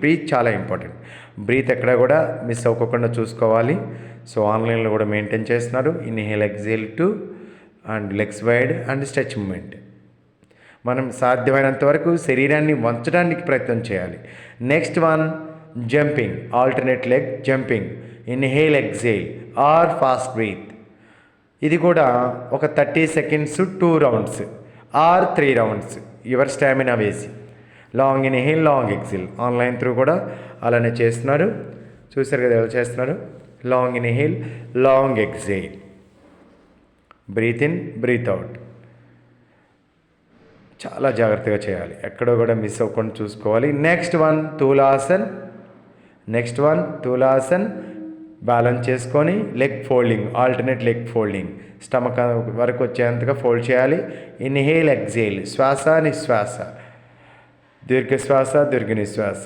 Breath చాలా important. Breath ఎక్కడ కూడా మిస్ అవ్వకుండా చూసుకోవాలి. సో ఆన్లైన్లో కూడా మెయింటైన్ చేస్తున్నారు. Inhale exhale two and legs wide and stretch moment. మనం సాధ్యమైనంత వరకు శరీరాన్ని వంచడానికి ప్రయత్నం చేయాలి. Next one jumping, alternate leg jumping, inhale exhale or fast breath. ఇది కూడా ఒక 30 seconds 2 rounds or 3 rounds your stamina వేసి. Long inhale long exhale. Online through కూడా అలానే చేస్తున్నారు. చూసారు కదా ఎలా చేస్తున్నారు. Long inhale long exhale, breath in breath out. చాలా జాగ్రత్తగా చేయాలి, ఎక్కడో కూడా మిస్ అవ్వకుండా చూసుకోవాలి. నెక్స్ట్ వన్ తులాసన్. బ్యాలెన్స్ చేసుకొని leg folding, alternate leg folding. Stomach వరకు వచ్చేంతగా ఫోల్డ్ చేయాలి. ఇన్హేల్ ఎక్సేల్, శ్వాస నిశ్వాస, దీర్ఘ శ్వాస దీర్ఘ నిశ్వాస.